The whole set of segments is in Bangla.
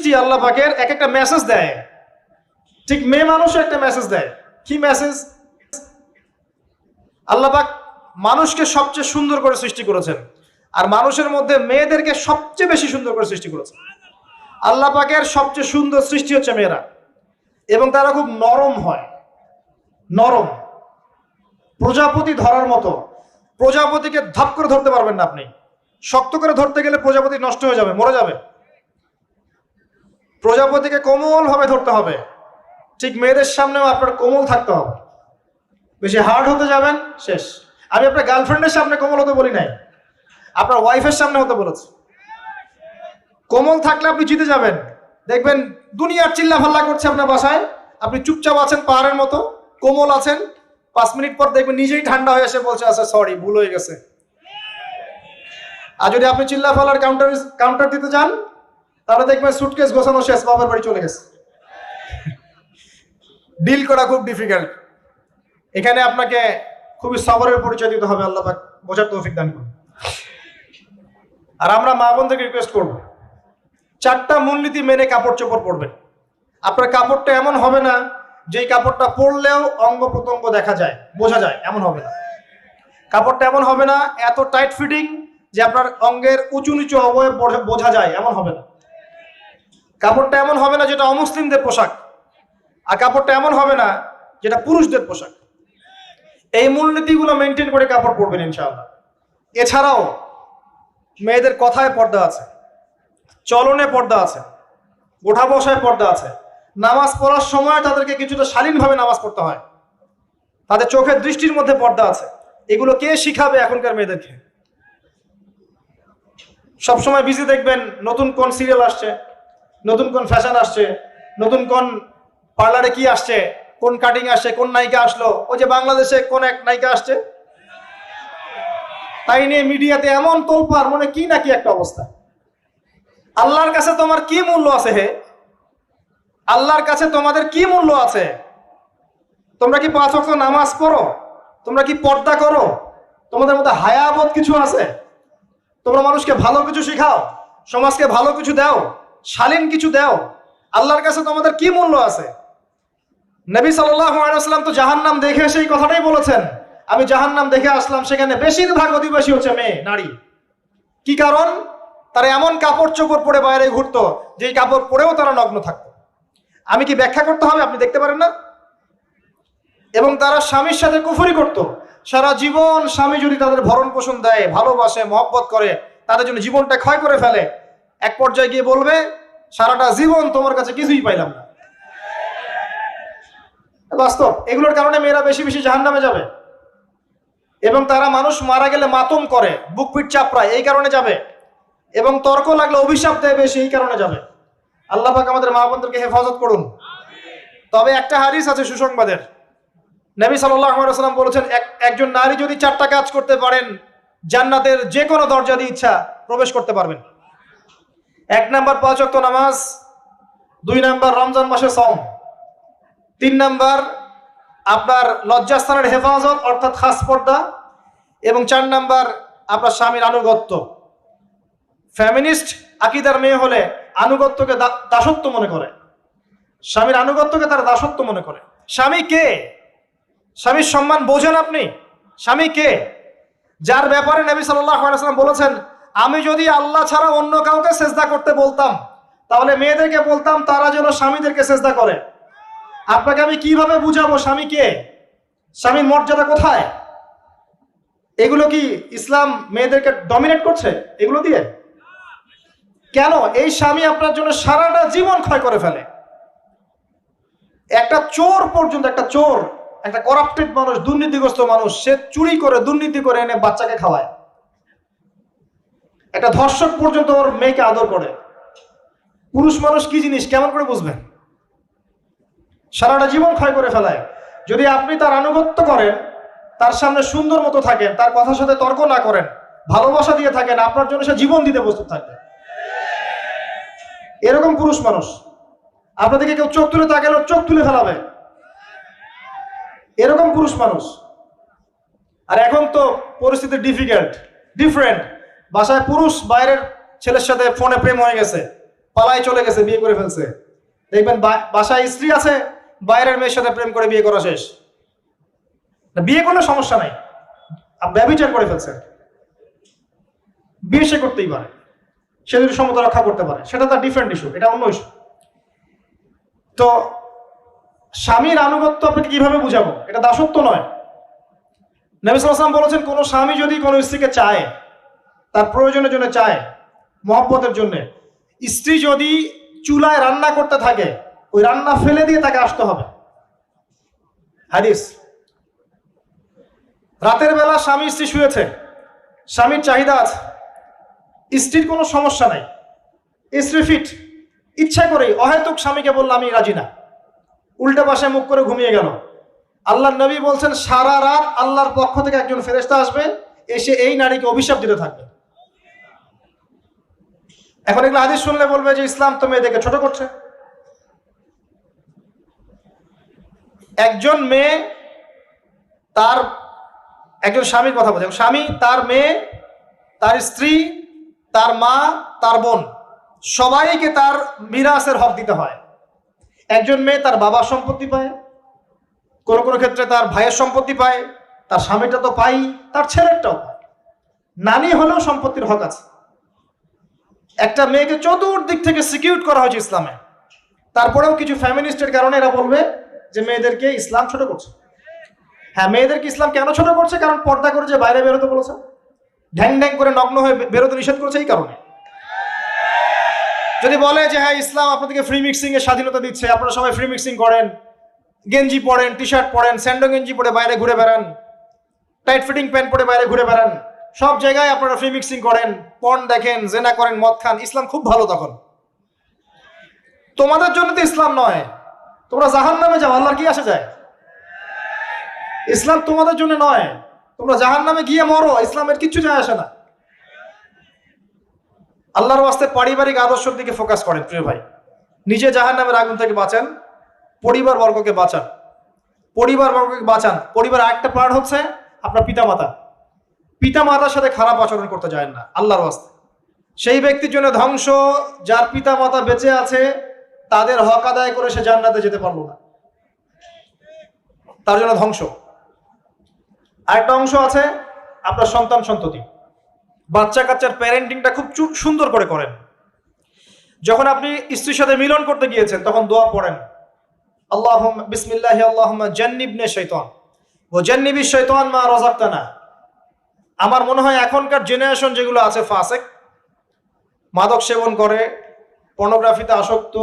সৃষ্টি আল্লাহ পাকের এক একটা মেসেজ দেয়। ঠিক মেয়ে মানুষও একটা মেসেজ দেয়। কি মেসেজ? আল্লাহ পাক মানুষকে সবচেয়ে সুন্দর করে সৃষ্টি করেছেন, আর মানুষের মধ্যে মেয়েদেরকে সবচেয়ে বেশি সুন্দর করে সৃষ্টি করেছেন। আল্লাহ পাকের সবচেয়ে সুন্দর সৃষ্টি হচ্ছে মেয়েরা, এবং তারা খুব নরম হয়, নরম, প্রজাপতি ধরার মতো। প্রজাপতিকে ধাপ করে ধরতে পারবেন না আপনি, শক্ত করে ধরতে গেলে প্রজাপতি নষ্ট হয়ে যাবে, মরে যাবে। প্রজাপতিকে কোমল ভাবে ধরতে হবে। ঠিক মেয়েদের সামনেও আপনার কোমল থাকতে হবে। বেশি হার্ড হতে যাবেন, শেষ। আমি আপনার গার্লফ্রেন্ডের সামনে কোমল হতে বলি নাই, আপনার ওয়াইফের সামনে হতে বলেছি। কোমল থাকলে আপনি জিতে যাবেন। দেখবেন দুনিয়ার চিল্লা ফাল্লা করছে আপনার বাসায়, আপনি চুপচাপ আছেন পাহাড়ের মতো, কোমল আছেন। 5 মিনিট পর দেখবেন নিজেই ঠান্ডা হয়ে এসে বলছে আচ্ছা সরি, ভুল হয়ে গেছে। আর যদি আপনি চিল্লা ফাল্লার কাউন্টার দিতে যান, তাহলে দেখবেন সুটকেস গোছানো শেষ, বাবার বাড়ি চলে গেছে। ডিল করা খুব ডিফিকাল্ট। এখানে আপনাকে খুবই সবরের পরিচয় দিতে হবে। আল্লাহ পাক বোঝার তৌফিক দান করুন। আর আমরা মা বোনদেরকে রিকোয়েস্ট করব, 4টা মূলনীতি মেনে কাপড় চোপড় পরবেন। আপনার কাপড়টা এমন হবে না যেই কাপড়টা পরলেও অঙ্গ প্রত্যঙ্গ দেখা যায়, বোঝা যায়, এমন হবে না। কাপড়টা এমন হবে না এত টাইট ফিটিং যে আপনার অঙ্গের উঁচু নিচু অবয়ব বোঝা যায়, এমন হবে না। কাপড়টা এমন হবে না যেটা অমুসলিমদের পোশাক, আর কাপড়টা এমন হবে না যেটা পুরুষদের পোশাক। এই মূলনীতিগুলো মেনটেন করে কাপড় পরবেন ইনশাআল্লাহ। এছাড়াও মেয়েদের কথায় পর্দা আছে, চলনে পর্দা আছে, ওঠা বসায় পর্দা আছে। নামাজ পড়ার সময় তাদেরকে কিছুটা শালীনভাবে নামাজ পড়তে হয়। তাদের চোখের দৃষ্টির মধ্যে পর্দা আছে। এগুলো কে শিখাবে এখনকার মেয়েদেরকে? সবসময় বিজি দেখবেন নতুন কোন সিরিয়াল আসছে, নতুন কোন ফ্যাশন আসছে, নতুন কোন পার্লারে কি আসছে, কোন কাটিং আসছে, কোন নায়িকা আসলো। ওই যে বাংলাদেশে কোন এক নায়িকা আসছে, তাই নিয়ে মিডিয়াতে এমন তোলপাড়, মনে কি নাকি একটা অবস্থা। আল্লাহর কাছে তোমার কি মূল্য আছে হে? আল্লাহর কাছে তোমাদের কি মূল্য আছে? তোমরা কি 5 ওয়াক্ত নামাজ পড়ো? তোমরা কি পর্দা করো? তোমাদের মধ্যে হায়াবোধ কিছু আছে? তোমরা মানুষকে ভালো কিছু শিখাও, সমাজকে ভালো কিছু দাও, শালীন কিছু দাও। আল্লাহর কাছে তোমাদের কি মূল্য আছে? নবী সাল্লাল্লাহু আলাইহি ওয়াসাল্লাম তো জাহান্নাম দেখে সেই কথাটাই বলেছেন, আমি জাহান্নাম দেখে আসলাম, সেখানে বেশিরভাগ অধিবাসী হচ্ছে মেয়ে, নারী। কি কারণ? তারা এমন কাপড় চোপড় পরে বাইরে ঘুরতো যেই কাপড় পরেও তারা নগ্ন থাকতো। আমি কি ব্যাখ্যা করতে হবে? আপনি দেখতে পারেন না? এবং তারা স্বামীর সাথে কুফরি করত। সারা জীবন স্বামী যদি তাদের ভরণ পোষণ দেয়, ভালোবাসে, মহব্বত করে, তাদের জন্য জীবনটা ক্ষয় করে ফেলে, এক পর্যায়ে গিয়ে বলবে সারাটা জীবন তোমার কাছে কিছুই পাইলাম না। বাস্তব। এগুলোর কারণে মেয়েরা বেশি বেশি জাহান্নামে যাবে। এবং তারা মানুষ মারা গেলে মাতম করে, বুক পিঠ চাপড়ায়, এই কারণে যাবে। এবং তর্ক লাগলে অভিশাপ দেয় বেশি, এই কারণে যাবে। আল্লাহ পাক আমাদের মা বোনদেরকে হেফাজত করুন। তবে একটা হাদিস আছে সুসংবাদের। নবী সাল্লাল্লাহু আলাইহি ওয়াসাল্লাম বলেছেন, একজন নারী যদি 4টা কাজ করতে পারেন, জান্নাতের যে কোনো দরজা দিয়ে ইচ্ছা প্রবেশ করতে পারবেন। 1 নাম্বার 5 ওয়াক্ত নামাজ, 2 নাম্বার রমজান মাসে সওম, 3 নাম্বার আপনার লজ্জাস্থানের হেফাজত অর্থাৎ খাস পর্দা, এবং 4 নাম্বার আপনার স্বামীর আনুগত্য। ফ্যামিনিস্ট আকীদার মেয়ে হলে আনুগত্যকে দাসত্ব মনে করে, স্বামীর আনুগত্যকে তারা দাসত্ব মনে করে। স্বামী কে? স্বামীর সম্মান বোঝেন আপনি? স্বামী কে? যার ব্যাপারে নবী সাল্লাল্লাহু আলাইহি ওয়াসাল্লাম বলেছেন, আমি যদি আল্লাহ ছাড়া অন্য কাউকে সেজদা করতে বলতাম, তাহলে মেয়েদেরকে বলতাম তারা যেন স্বামীদেরকে সেজদা করে। আপনাকে আমি কিভাবে বুঝাবো স্বামী কে, স্বামীর মর্যাদা কোথায়? এগুলো কি ইসলাম মেয়েদেরকে ডমিনেট করছে এগুলো দিয়ে? কেন? এই স্বামী আপনার জন্য সারাটা জীবন ক্ষয় করে ফেলে। একটা চোর পর্যন্ত, একটা চোর, একটা করাপ্টেড মানুষ, দুর্নীতিগ্রস্ত মানুষ, সে চুরি করে, দুর্নীতি করে এনে বাচ্চাকে খাওয়ায়। একটা ধর্ষক পর্যন্ত ওর মেয়েকে আদর করে। পুরুষ মানুষ কি জিনিস কেমন করে বুঝবেন? সারাটা জীবন ক্ষয় করে ফেলায়। যদি আপনি তার আনুগত্য করেন, তার সামনে সুন্দর মতো থাকেন, তার কথার সাথে তর্ক না করেন, ভালোবাসা দিয়ে থাকেন, আপনার জন্য সে জীবন দিতে প্রস্তুত থাকবে। এরকম পুরুষ মানুষ। আপনাদেরকে কেউ চোখ তুলে তাকালে চোখ তুলে ফেলাবে, এরকম পুরুষ মানুষ। আর এখন তো পরিস্থিতি ডিফারেন্ট। বাসায় পুরুষ বাইরের ছেলের সাথে ফোনে প্রেম হয়ে গেছে, পালায় চলে গেছে, বিয়ে করে ফেলছে। দেখবেন বাসায় স্ত্রী আছে, বাইরের মেয়ের সাথে প্রেম করে বিয়ে করা শেষ। বিয়ে করলে সমস্যা নাই, ব্যভিচার করে ফেলছে, বিয়ে সে করতেই পারে, সে যদি সমতা রক্ষা করতে পারে, সেটা তার ডিফারেন্ট ইস্যু, এটা অন্য ইস্যু। তো স্বামীর আনুগত্য আপনাকে কিভাবে বুঝাবো? এটা দাসত্ব নয়। নবী সাল্লাল্লাহু আলাইহি ওয়াসাল্লাম বলেছেন, কোন স্বামী যদি কোনো স্ত্রীকে চায়, তার প্রয়োজনের জন্য চায়, মহব্বতের জন্য, স্ত্রী যদি চুলায় রান্না করতে থাকে, ওই রান্না ফেলে দিয়ে তাকে আসতে হবে। হাদিস। রাতের বেলা স্বামী স্ত্রী শুয়েছে, স্বামীর চাহিদা আছে, স্ত্রীর কোনো সমস্যা নাই, স্ত্রী ফিট, ইচ্ছা করেই অহেতুক স্বামীকে বলল আমি রাজি না, উল্টা পাশে মুখ করে ঘুমিয়ে গেল। আল্লাহর নবী বলছেন, সারা রাত আল্লাহর পক্ষ থেকে একজন ফেরেশতা আসবে, এসে এই নারীকে অভিশাপ দিতে থাকবে। এখন এগুলো হাদিস শুনলে বলবে যে ইসলাম তো মেয়েদেরকে ছোট করছে। একজন মেয়ে তার, একজন স্বামীর কথা বলছে, স্বামী তার মেয়ে, তার স্ত্রী, তার মা, তার বোন, সবাইকে তার মিরাসের হক দিতে হয়। একজন মেয়ে তার বাবার সম্পত্তি পায়, কোনো কোনো ক্ষেত্রে তার ভাইয়ের সম্পত্তি পায়, তার স্বামীটা তো পাই, তার ছেলেরটাও পায়, নানি হলেও সম্পত্তির হক আছে। একটা মেয়েকে চতুর্দিক থেকে সিকিউর করা হয়েছে ইসলামে। তারপরেও কিছু ফ্যামিনিস্টের কারণে এরা বলবে যে মেয়েদেরকে ইসলাম ছোট করছে। হ্যাঁ, মেয়েদেরকে ইসলাম কেন ছোট করছে? কারণ পর্দা করে যে বাইরে বেরোতে বলেছে, ঢ্যাং ঢ্যাং করে নগ্ন হয়ে বেরোতে নিষেধ করেছে, এই কারণে। যদি বলে যে হ্যাঁ ইসলাম আপনাদেরকে ফ্রি মিক্সিং এর স্বাধীনতা দিচ্ছে, আপনারা সবাই ফ্রি মিক্সিং করেন, গেঞ্জি পরেন, টি শার্ট পরেন, স্যান্ডো গেঞ্জি পরে বাইরে ঘুরে বেড়ান, টাইট ফিটিং প্যান্ট পরে বাইরে ঘুরে বেড়ান, সব জায়গায় আপনারা ফ্রি মিক্সিং করেন, পর্ন দেখেন, জেনা করেন, মদ খান, ইসলাম খুব ভালো। তখন তোমাদের জন্য তো ইসলাম নয়, তোমরা জাহান্নামে যাও, আল্লাহর কি আসে যায়? ইসলাম তোমাদের জন্য নয়, তোমরা জাহান্নামে গিয়ে মরো, ইসলামের কিচ্ছু যায় আসে না। আল্লাহর ওয়াস্তে পারিবারিক আদর্শের দিকে ফোকাস করেন প্রিয় ভাই। নিজে জাহান্নামের আগুন থেকে বাঁচেন, পরিবার বর্গকে বাঁচান, পরিবার বর্গকে বাঁচান। পরিবার একটা পার্ট হচ্ছে আপনার পিতামাতা। পিতামাতার সাথে খারাপ আচরণ করতে যায় না আল্লাহর ওয়াস্তে। সেই ব্যক্তির জন্য ধ্বংস যার পিতামাতা বেঁচে আছে, তাদের হক আদায় করে সে জান্নাতে যেতে পারলো না, তার জন্য ধ্বংস। আরেকটা অংশ আছে আপনার সন্তান সন্ততি। বাচ্চা কাচ্চার প্যারেন্টিংটা খুব সুন্দর করে করেন। যখন আপনি স্ত্রীর সাথে মিলন করতে গিয়েছেন, তখন দোয়া পড়েন, আল্লাহুম্মা বিসমিল্লাহি আল্লাহুম্মা জান্নিবনা শাইতান ওয়া জান্নিবিশ শাইতান মা রাযাকতানা। আমার মনে হয় এখনকার জেনারেশন যেগুলো আছে ফাসেক, মাদক সেবন করে, পর্নোগ্রাফিতে আসক্ত,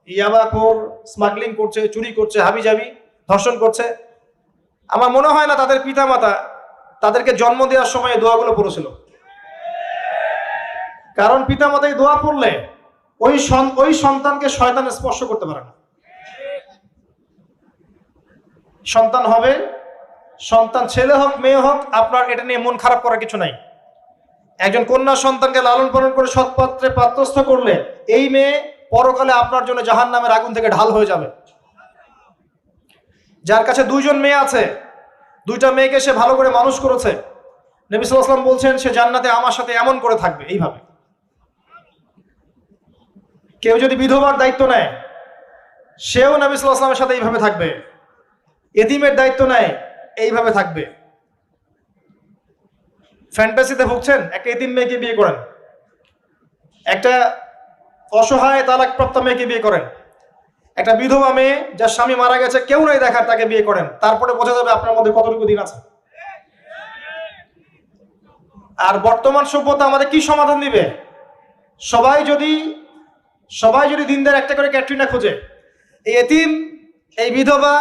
ইয়াবাখোর, স্মাগলিং করছে, চুরি করছে, হাবিজাবি, ধর্ষণ করছে, আমার মনে হয় না তাদের পিতামাতা তাদেরকে জন্ম দেওয়ার সময় এই দোয়াগুলো পড়েছিল। কারণ পিতামাতা এই দোয়া পড়লে ওই সন্তানকে শয়তান স্পর্শ করতে পারে না। সন্তান হবে, সন্তান ছেলে হোক মেয়ে হোক, আপনার এটা নিয়ে মন খারাপ করার কিছু নাই। একজন কন্যা সন্তানকে লালন পালন করে সৎপাত্রে পাত্রস্থ করলে এই মেয়ে পরকালে আপনার জন্য জাহান্নামের আগুন থেকে ঢাল হয়ে যাবে। যার কাছে দুইজন মেয়ে আছে, দুইটা মেয়েকে সে ভালো করে মানুষ করেছে, নবী সাল্লাল্লাহু আলাইহি ওয়াসাল্লাম বলছেন সে জান্নাতে আমার সাথে এমন করে থাকবে, এইভাবে। কেউ যদি বিধবার দায়িত্ব নেয়, সেও নবী সাল্লাল্লাহু আলাইহি ওয়াসাল্লামের সাথে এইভাবে থাকবে। এতিমের দায়িত্ব নেয়, এইভাবে থাকবে। ফ্যান্টাসিতে ভুগছেন, একটা এতিম মেয়েকে বিয়ে করেন, একটা অসহায় তালাকপ্রাপ্ত মেয়েকে বিয়ে করেন, একটা বিধবা মেয়ে যার স্বামী মারা গেছে, কেউ নাই দেখার, তাকে বিয়ে করেন, তারপরে বোঝা যাবে আপনার মধ্যে কতটুকু দিন আছে। আর বর্তমান সভ্যতা আমাদের কি সমাধান দিবে? সবাই যদি দিনদার একটা করে ক্যাটরিনা খোঁজে, এই এতিম, এই বিধবা,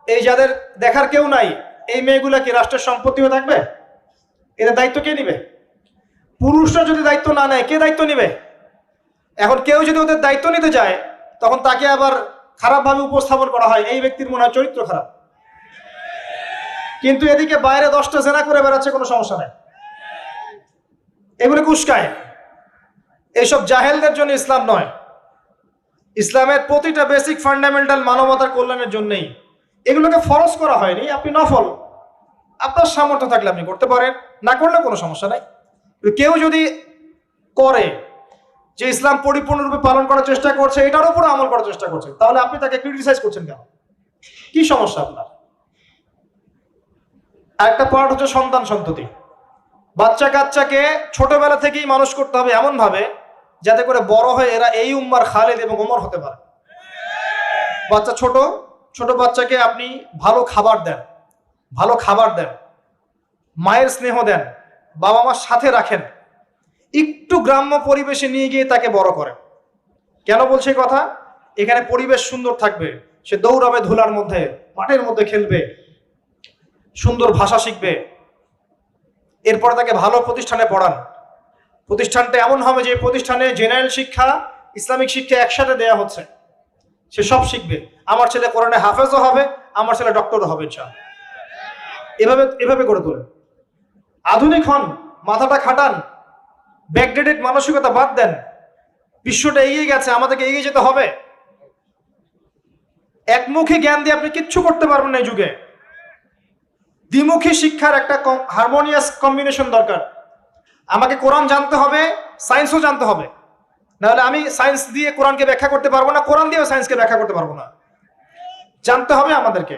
এই যাদের দেখার কেউ নাই, এই মেয়েগুলা কি রাষ্ট্রের সম্পত্তি হয়ে থাকবে? এদের দায়িত্ব কে নিবে? পুরুষরা যদি দায়িত্ব না নেয়, কে দায়িত্ব নিবে? এখন কেউ যদি ওদের দায়িত্ব নিতে যায়, তখন তাকে আবার খারাপভাবে উপস্থাপন করা হয়, এই ব্যক্তির মনে হয় চরিত্র খারাপ। কিন্তু এদিকে বাইরে 10টা জেনা করে বেড়াচ্ছে, কোনো সমস্যা নাই, এগুলো কুস্কায়। এইসব জাহেলদের জন্য ইসলাম নয়। ইসলামের প্রতিটা বেসিক ফান্ডামেন্টাল মানবতার কল্যাণের জন্যই। এগুলোকে ফরজ করা হয়নি, আপনি নফল, আপনার সামর্থ্য থাকলে আপনি করতে পারেন, না করলে কোনো সমস্যা নাই। কেউ যদি করে, যে ইসলাম পরিপূর্ণরূপে পালন করার চেষ্টা করছে, এটার উপর আমল করার চেষ্টা করছে, তাহলে আপনি তাকে ক্রিটিসাইজ করছেন কেন? কি সমস্যা আপনার? আরেকটা পার্ট হচ্ছে সন্তান সন্ততি। বাচ্চা কাচ্চাকে ছোটবেলা থেকেই মানুষ করতে হবে এমন ভাবে যাতে করে বড় হয়ে এরা এই উম্মার খালেদ এবং ওমর হতে পারে। বাচ্চা ছোট ছোট বাচ্চাকে আপনি ভালো খাবার দেন, ভালো খাবার দেন, মায়ের স্নেহ দেন, বাবা মার সাথে রাখেন, একটু গ্রাম্য পরিবেশে নিয়ে গিয়ে তাকে বড় করেন। কেন বলছে এই কথা? এখানে পরিবেশ সুন্দর থাকবে, সে দৌড়াবে ধুলার মধ্যে, মাঠের মধ্যে খেলবে, সুন্দর ভাষা শিখবে। এরপরে তাকে ভালো প্রতিষ্ঠানে পড়ান। প্রতিষ্ঠানটা এমন হবে যে প্রতিষ্ঠানে জেনারেল শিক্ষা, ইসলামিক শিক্ষা একসাথে দেয়া হচ্ছে, সে সব শিখবে। আমার ছেলে কোরআনে হাফেজও হবে, আমার ছেলে ডক্টরও হবে ইনশাআল্লাহ। এভাবে এভাবে করে তোলেন। আধুনিক হন, মাথাটা খাটান, ব্যাকডেটেড মানসিকতা বাদ দেন। বিশ্বটা এগিয়ে গেছে, আমাদেরকে এগিয়ে যেতে হবে। একমুখী জ্ঞান দিয়ে আপনি কিচ্ছু করতে পারবেন না এই যুগে। দ্বিমুখী শিক্ষার একটা হারমোনিয়াস কম্বিনেশন দরকার। আমাকে কোরআন জানতে হবে, সায়েন্সও জানতে হবে, নাহলে আমি সায়েন্স দিয়ে কোরআনকে ব্যাখ্যা করতে পারবো না, কোরআন দিয়েও সায়েন্সকে ব্যাখ্যা করতে পারবো না। জানতে হবে আমাদেরকে।